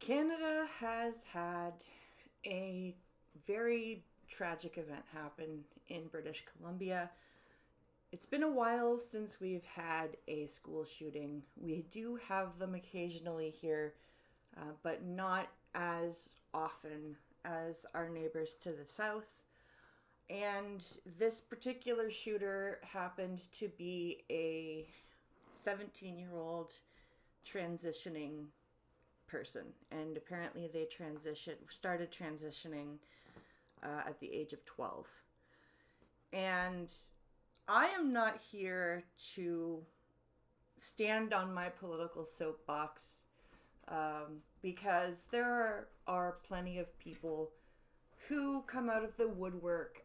Canada has had a very tragic event happen in British Columbia. It's been a while since we've had a school shooting. We do have them occasionally here, but not as often as our neighbors to the south. And this particular shooter happened to be a 17-year-old transitioning person, and apparently they started transitioning at the age of 12. And I am not here to stand on my political soapbox, because there are plenty of people who come out of the woodwork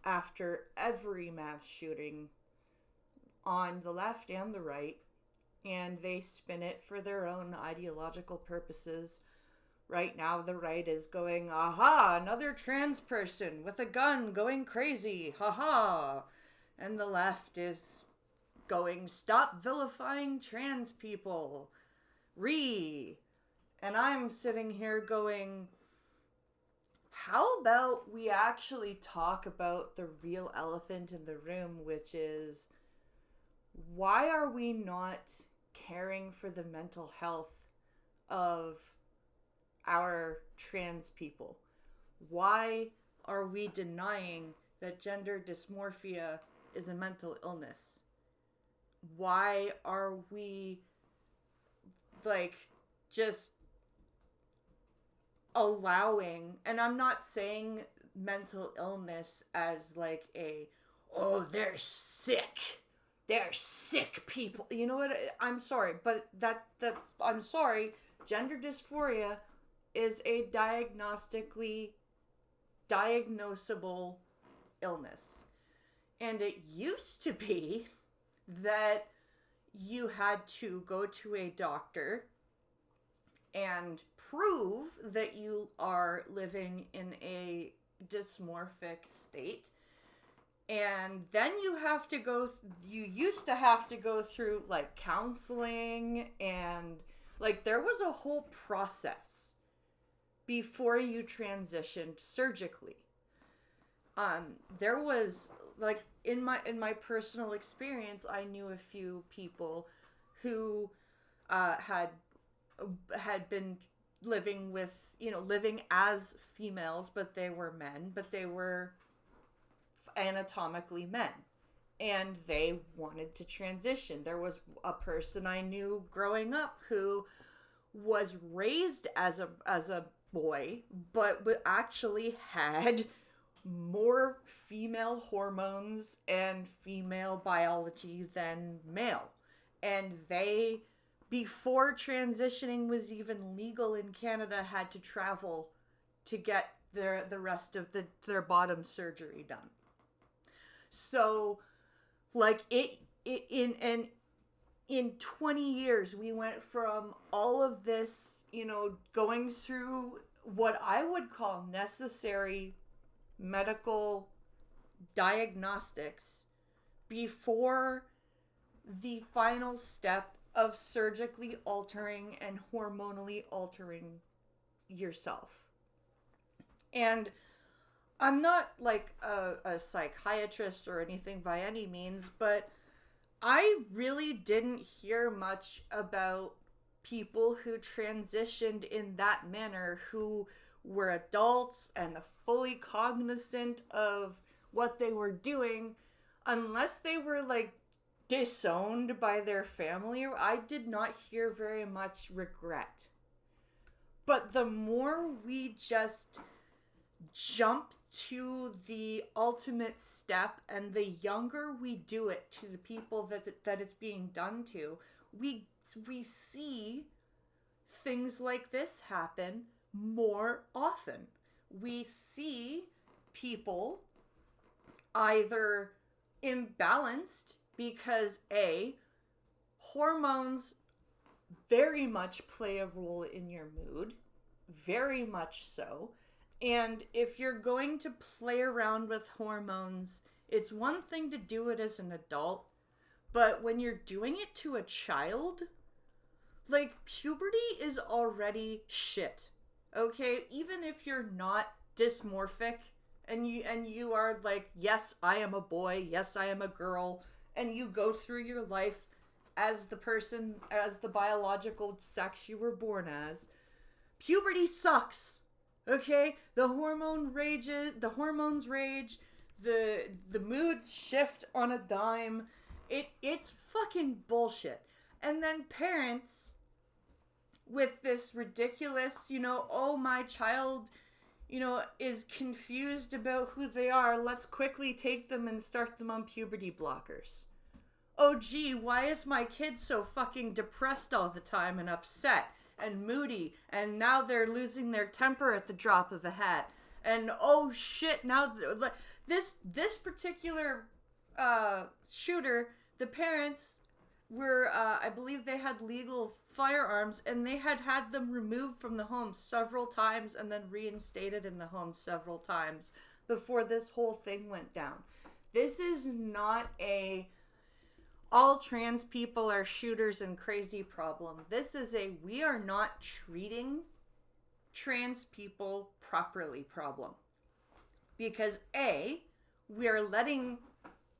after every mass shooting on the left and the right, and they spin it for their own ideological purposes. Right now, the right is going, aha, another trans person with a gun going crazy, haha. And the left is going, stop vilifying trans people. And I'm sitting here going, how about we actually talk about the real elephant in the room, which is, why are we not caring for the mental health of our trans people? Why are we denying that gender dysmorphia is a mental illness? Why are we just allowing, and I'm not saying mental illness as oh, they're sick people. You know what? I'm sorry, but I'm sorry. Gender dysphoria is a diagnostically diagnosable illness. And it used to be that you had to go to a doctor and prove that you are living in a dysmorphic state. And then you used to have to go through counseling, and there was a whole process before you transitioned surgically. There was in my personal experience, I knew a few people who had been living as females, but they were men, but they were anatomically men, and they wanted to transition. There was a person I knew growing up who was raised as a boy, but actually had more female hormones and female biology than male. And they, before transitioning was even legal in Canada, had to travel to get the rest of their bottom surgery done. So, in 20 years, we went from all of this, going through what I would call necessary medical diagnostics before the final step of surgically altering and hormonally altering yourself. And I'm not a psychiatrist or anything by any means, but I really didn't hear much about people who transitioned in that manner, who were adults and fully cognizant of what they were doing, unless they were disowned by their family. I did not hear very much regret. But the more we just jump to the ultimate step, and the younger we do it to the people that it's being done to, we see things like this happen more often. We see people either imbalanced because hormones very much play a role in your mood, very much so. And if you're going to play around with hormones, it's one thing to do it as an adult, but when you're doing it to a child, like, puberty is already shit. Okay? Even if you're not dysmorphic and you are like, yes, I am a boy, yes, I am a girl, and you go through your life as the person, as the biological sex you were born as, puberty sucks. Okay? The hormones rage, the moods shift on a dime. It's fucking bullshit. And then parents with this ridiculous, oh, my child, is confused about who they are. Let's quickly take them and start them on puberty blockers. Oh, gee, why is my kid so fucking depressed all the time and upset and moody? And now they're losing their temper at the drop of a hat. And oh shit, now this particular shooter, the parents were, I believe they had legal firearms, and they had them removed from the home several times and then reinstated in the home several times before this whole thing went down. This is not a all trans people are shooters and crazy problem. This is a we are not treating trans people properly problem. Because A, we are letting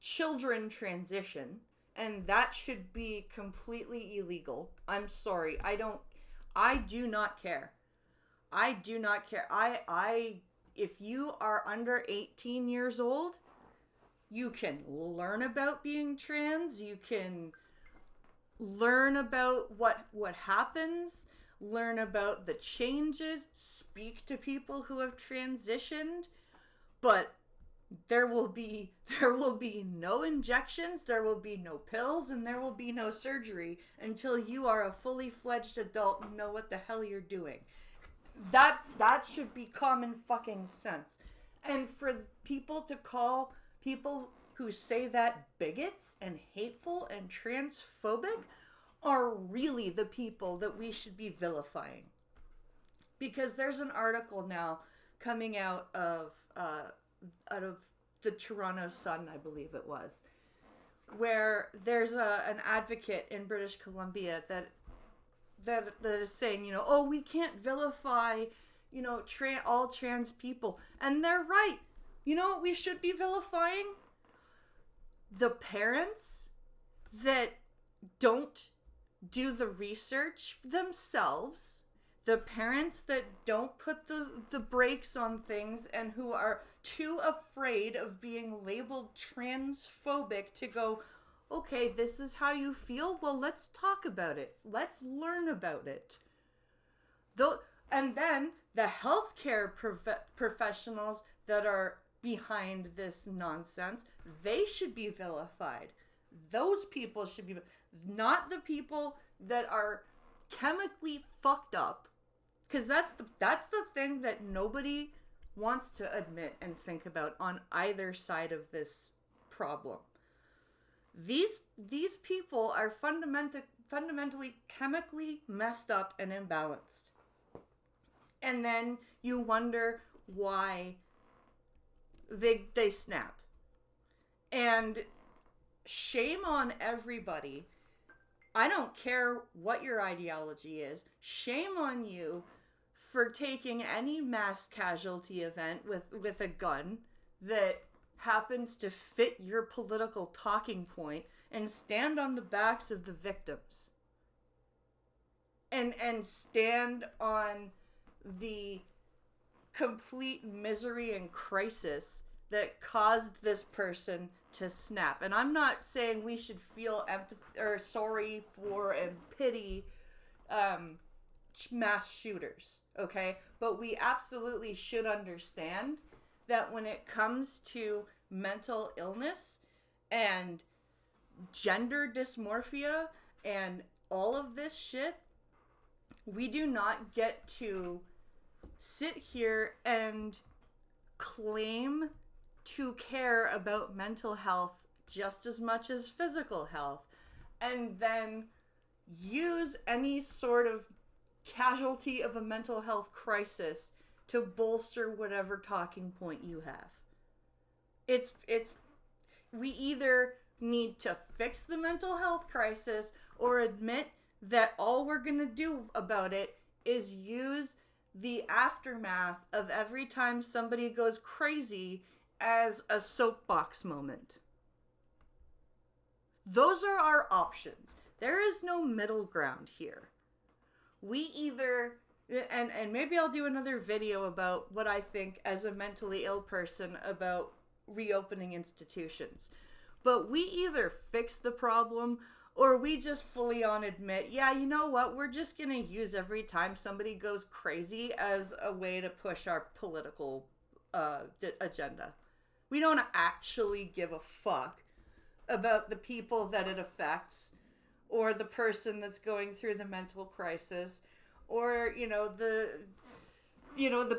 children transition, and that should be completely illegal. I'm sorry. I do not care. I do not care. If you are under 18 years old, you can learn about being trans. You can learn about what happens, learn about the changes, speak to people who have transitioned, but there will be no injections, there will be no pills, and there will be no surgery until you are a fully fledged adult and know what the hell you're doing. That should be common fucking sense. And for people to call people who say that bigots and hateful and transphobic are really the people that we should be vilifying. Because there's an article now coming out of the Toronto Sun, I believe it was, where there's an advocate in British Columbia that is saying, oh, we can't vilify, all trans people. And they're right. You know what we should be vilifying? The parents that don't do the research themselves, the parents that don't put the brakes on things and who are too afraid of being labeled transphobic to go, okay, this is how you feel? Well, let's talk about it. Let's learn about it. And then the healthcare professionals that are behind this nonsense, they should be vilified. Those people should be, not the people that are chemically fucked up, because that's the thing that nobody wants to admit and think about on either side of this problem. These people are fundamentally chemically messed up and imbalanced. And then you wonder why they snap. And shame on everybody. I don't care what your ideology is. Shame on you for taking any mass casualty event with a gun that happens to fit your political talking point and stand on the backs of the victims. And stand on the complete misery and crisis that caused this person to snap. And I'm not saying we should feel empathy or sorry for and pity mass shooters, okay? But we absolutely should understand that when it comes to mental illness and gender dysmorphia and all of this shit, we do not get to sit here and claim to care about mental health just as much as physical health, and then use any sort of casualty of a mental health crisis to bolster whatever talking point you have. We either need to fix the mental health crisis or admit that all we're gonna do about it is use the aftermath of every time somebody goes crazy as a soapbox moment. Those are our options. There is no middle ground here. We either, and maybe I'll do another video about what I think as a mentally ill person about reopening institutions. But we either fix the problem or we just fully on admit, yeah, you know what, we're just going to use every time somebody goes crazy as a way to push our political agenda. We don't actually give a fuck about the people that it affects, or the person that's going through the mental crisis, or, the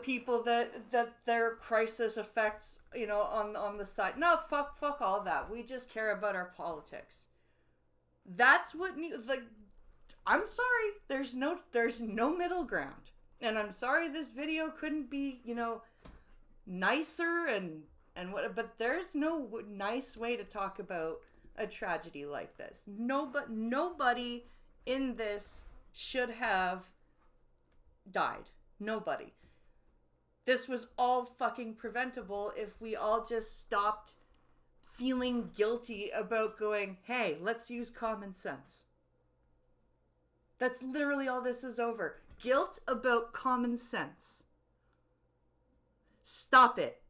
people that their crisis affects, on the side. No, fuck all that. We just care about our politics. That's what I'm sorry, there's no middle ground. And I'm sorry this video couldn't be, nicer and what, but there's no nice way to talk about a tragedy like this. Nobody in this should have died. Nobody. This was all fucking preventable if we all just stopped feeling guilty about going, hey, let's use common sense. That's literally all this is over. Guilt about common sense. Stop it.